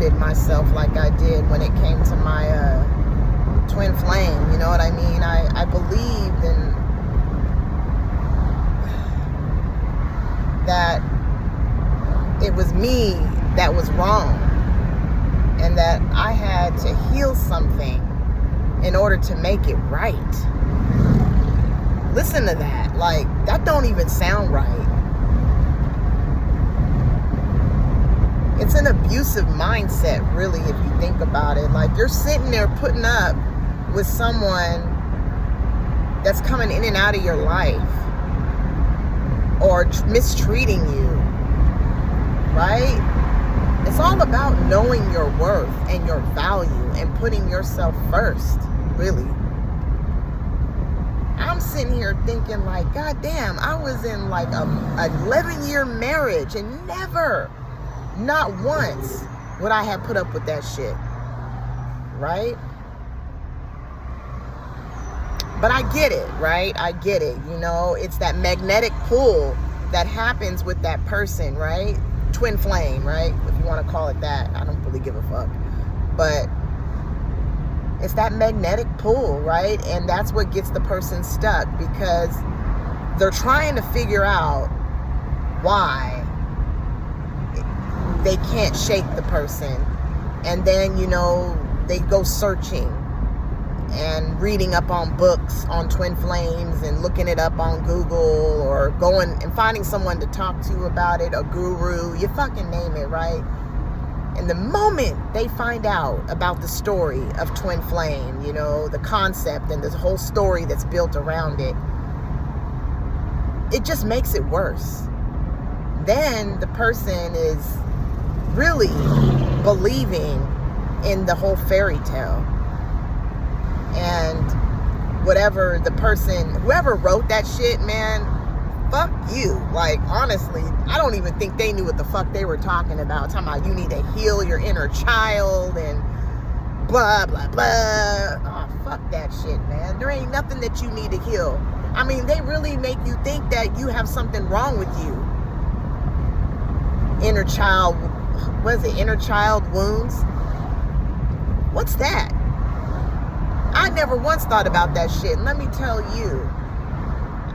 limited myself like I did when it came to my twin flame. You know what I mean? I believed in that it was me that was wrong, and that I had to heal something in order to make it right. Listen to that. Like, that don't even sound right. It's an abusive mindset, really, if you think about it. Like, you're sitting there putting up with someone that's coming in and out of your life, or mistreating you, right? It's all about knowing your worth and your value and putting yourself first, really. I'm sitting here thinking like, God damn, I was in like a 11-year marriage and never, not once, would I have put up with that shit, right? But I get it, right? I get it. You know, it's that magnetic pull that happens with that person, right? Twin flame, right? If you want to call it that. I don't really give a fuck. But it's that magnetic pull, right? And that's what gets the person stuck, because they're trying to figure out why they can't shake the person. And then, you know, they go searching and reading up on books on twin flames and looking it up on Google, or going and finding someone to talk to about it, a guru, you fucking name it, right? And the moment they find out about the story of twin flame, you know, the concept and this whole story that's built around it, it just makes it worse. Then the person is really believing in the whole fairy tale. And whatever the person, whoever wrote that shit, man, fuck you. Like, honestly, I don't even think they knew what the fuck they were talking about. Talking about you need to heal your inner child and blah, blah, blah. Oh, fuck that shit, man. There ain't nothing that you need to heal. I mean, they really make you think that you have something wrong with you. Inner child, what is it? Inner child wounds? What's that? I never once thought about that shit. And let me tell you,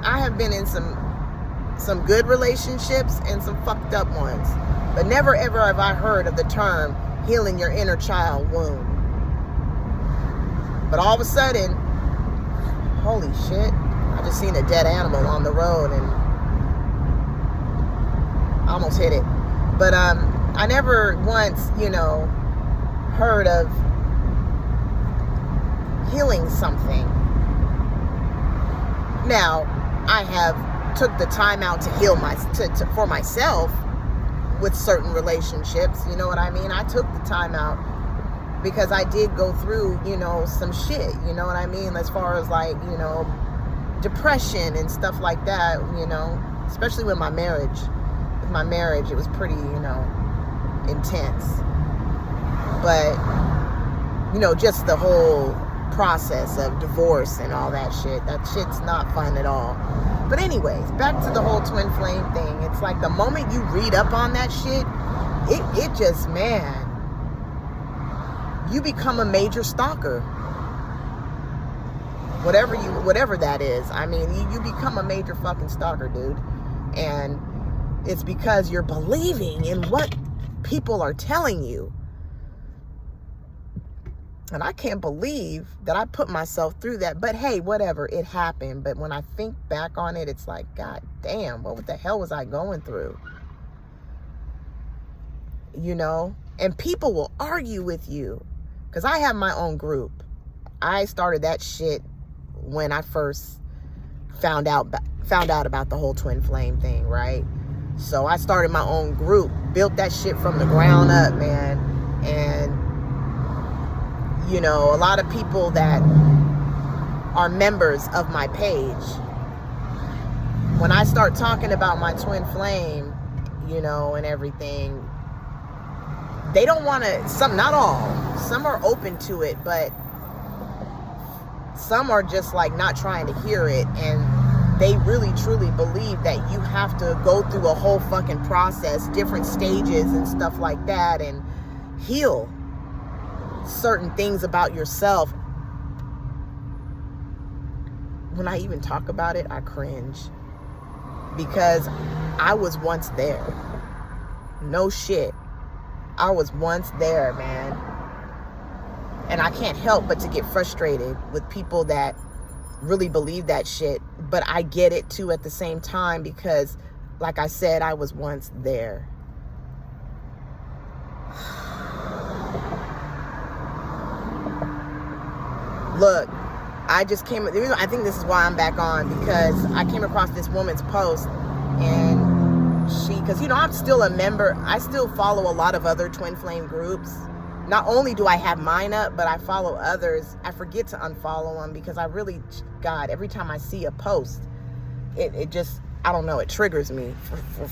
I have been in some good relationships and some fucked up ones. But never ever have I heard of the term healing your inner child wound. But all of a sudden, holy shit, I just seen a dead animal on the road and I almost hit it. But I never once, you know, heard of healing something. Now, I have took the time out to heal for myself with certain relationships, you know what I mean? I took the time out because I did go through, you know, some shit, you know what I mean? As far as like, you know, depression and stuff like that, you know, especially with my marriage. With my marriage, it was pretty, you know, intense. But, you know, just the whole process of divorce and all that shit. That shit's not fun at all. But anyways, back to the whole twin flame thing. It's like the moment you read up on that shit, it just, man, you become a major stalker. Whatever that is. I mean, you become a major fucking stalker, dude. And it's because you're believing in what people are telling you. And I can't believe that I put myself through that. But hey, whatever, it happened. But when I think back on it, it's like, God damn, what the hell was I going through? You know? And people will argue with you. Because I have my own group. I started that shit when I first found out about the whole twin flame thing, right? So I started my own group. Built that shit from the ground up, man. And you know, a lot of people that are members of my page, when I start talking about my twin flame, you know, and everything, they don't want to, not all, some are open to it, but some are just like not trying to hear it, and they really truly believe that you have to go through a whole fucking process, different stages and stuff like that, and heal certain things about yourself. When I even talk about it, I cringe, because I was once there. No shit. I was once there, man. And I can't help but to get frustrated with people that really believe that shit. But I get it too at the same time, because like I said, I was once there. Look, I think this is why I'm back on, because I came across this woman's post, and because I'm still a member, I still follow a lot of other twin flame groups. Not only do I have mine up, but I follow others. I forget to unfollow them, because I really, God, every time I see a post, it just, I don't know, it triggers me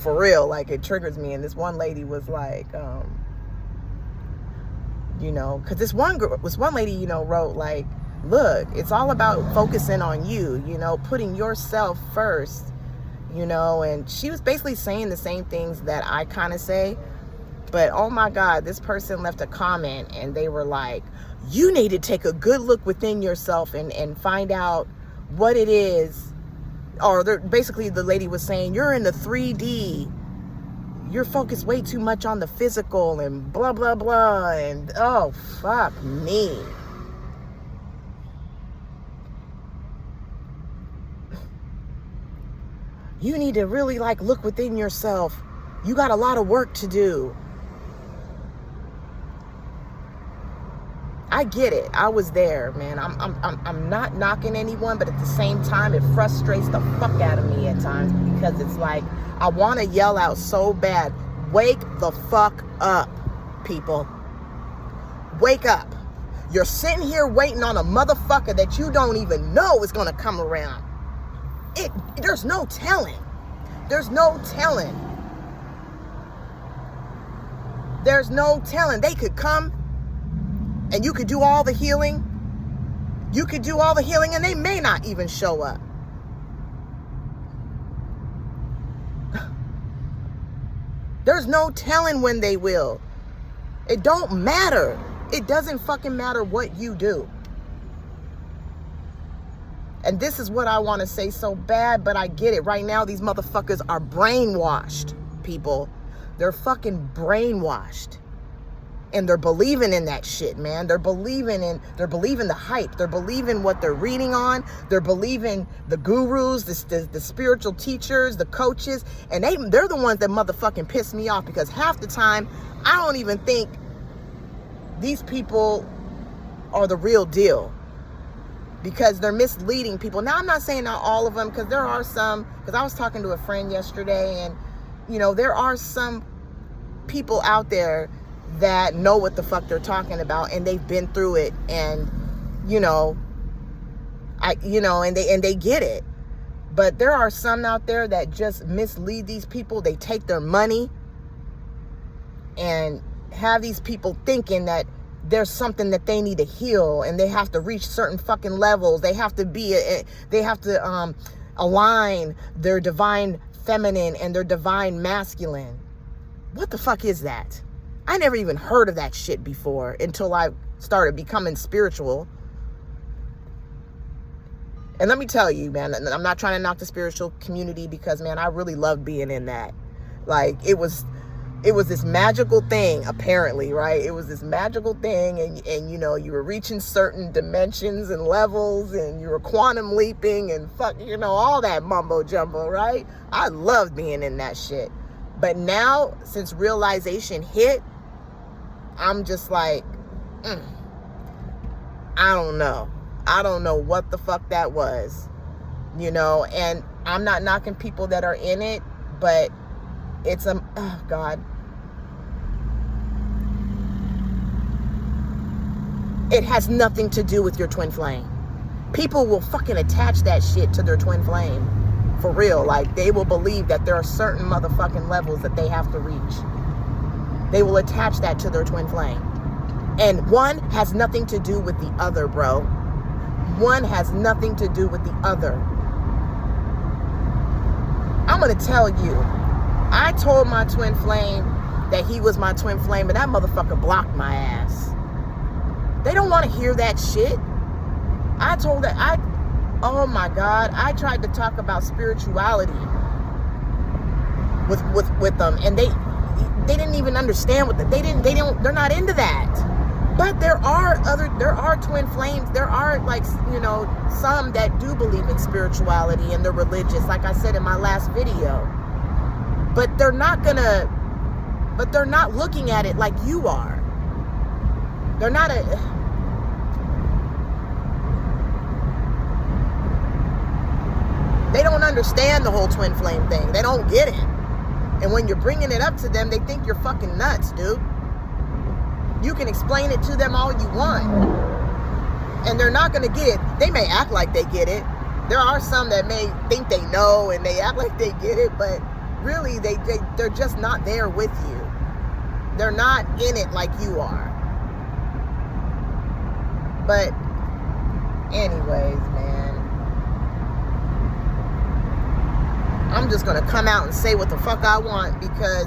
for real. Like, it triggers me. And this one lady was like, because this one lady, wrote like, look, it's all about focusing on you, putting yourself first, and she was basically saying the same things that I kind of say. But oh my God, this person left a comment and they were like, you need to take a good look within yourself and find out what it is. Or basically the lady was saying, you're in the 3D. You're focused way too much on the physical and blah, blah, blah. And oh, fuck me. You need to really look within yourself. You got a lot of work to do. I get it. I was there, man. I'm not knocking anyone, but at the same time, it frustrates the fuck out of me at times, because it's like, I want to yell out so bad. Wake the fuck up, people. Wake up. You're sitting here waiting on a motherfucker that you don't even know is going to come around. There's no telling. There's no telling. There's no telling. They could come and you could do all the healing. You could do all the healing and they may not even show up. There's no telling when they will. It don't matter. It doesn't fucking matter what you do. And this is what I want to say so bad, but I get it. Right now, these motherfuckers are brainwashed, people. They're fucking brainwashed. And they're believing in that shit, man. They're believing the hype. They're believing what they're reading on. They're believing the gurus, the spiritual teachers, the coaches. And they're the ones that motherfucking piss me off, because half the time, I don't even think these people are the real deal, because they're misleading people. Now, I'm not saying not all of them, because there are some, because I was talking to a friend yesterday, and, there are some people out there that know what the fuck they're talking about, and they've been through it, and, and they get it. But there are some out there that just mislead these people. They take their money and have these people thinking that there's something that they need to heal, and they have to reach certain fucking levels. They have to align their divine feminine and their divine masculine. What the fuck is that? I never even heard of that shit before until I started becoming spiritual. And let me tell you, man, I'm not trying to knock the spiritual community, because, man, I really love being in that. Like, it was this magical thing, apparently, right? It was this magical thing, and you were reaching certain dimensions and levels, and you were quantum leaping and all that mumbo jumbo, right? I loved being in that shit. But now, since realization hit, I'm just like, I don't know. I don't know what the fuck that was, and I'm not knocking people that are in it, but it's oh God. It has nothing to do with your twin flame. People will fucking attach that shit to their twin flame. For real. Like, they will believe that there are certain motherfucking levels that they have to reach. They will attach that to their twin flame. And one has nothing to do with the other, bro. One has nothing to do with the other. I'm going to tell you, I told my twin flame that he was my twin flame, and that motherfucker blocked my ass. They don't want to hear that shit. I told that, oh my God, I tried to talk about spirituality with them, and they didn't even understand what they're not into that. But there are twin flames. There are, like, you know, some that do believe in spirituality and they're religious, like I said in my last video. But they're not looking at it like you are. They're not they don't understand the whole twin flame thing. They don't get it. And when you're bringing it up to them, they think you're fucking nuts, dude. You can explain it to them all you want, and they're not going to get it. They may act like they get it. There are some that may think they know and they act like they get it, but really they're just not there with you. They're not in it like you are. But anyways, man, I'm just going to come out and say what the fuck I want, because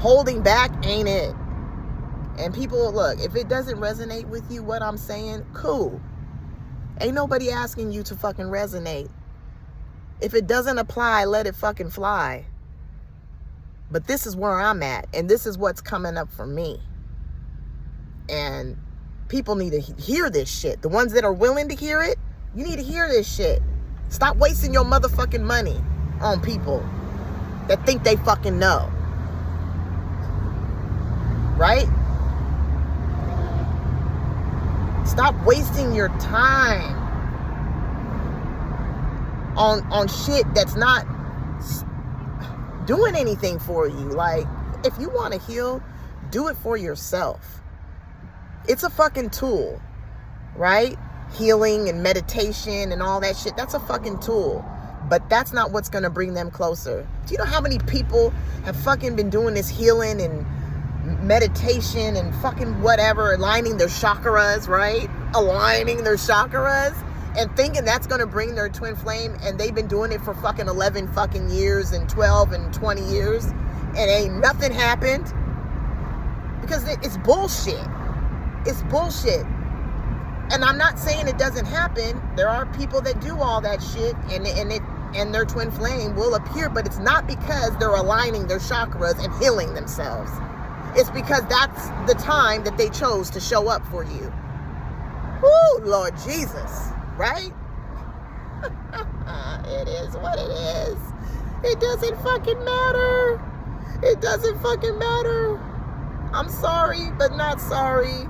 holding back ain't it. And people, look, if it doesn't resonate with you, what I'm saying, cool. Ain't nobody asking you to fucking resonate. If it doesn't apply, let it fucking fly. But this is where I'm at, and this is what's coming up for me. And people need to hear this shit. The ones that are willing to hear it, you need to hear this shit. Stop wasting your motherfucking money on people that think they fucking know. Right? Stop wasting your time on shit that's not doing anything for you. Like, if you want to heal, do it for yourself. It's a fucking tool, right? Healing and meditation and all that shit, that's a fucking tool. But that's not what's going to bring them closer. Do you know how many people have fucking been doing this healing and meditation and fucking whatever, aligning their chakras, right? Aligning their chakras and thinking that's going to bring their twin flame, and they've been doing it for fucking 11 fucking years and 12 and 20 years, and ain't nothing happened, because it's bullshit. It's bullshit. And I'm not saying it doesn't happen. There are people that do all that shit, and their twin flame will appear, but it's not because they're aligning their chakras and healing themselves. It's because that's the time that they chose to show up for you. Woo, Lord Jesus, right? It is what it is. It doesn't fucking matter. It doesn't fucking matter. I'm sorry, but not sorry.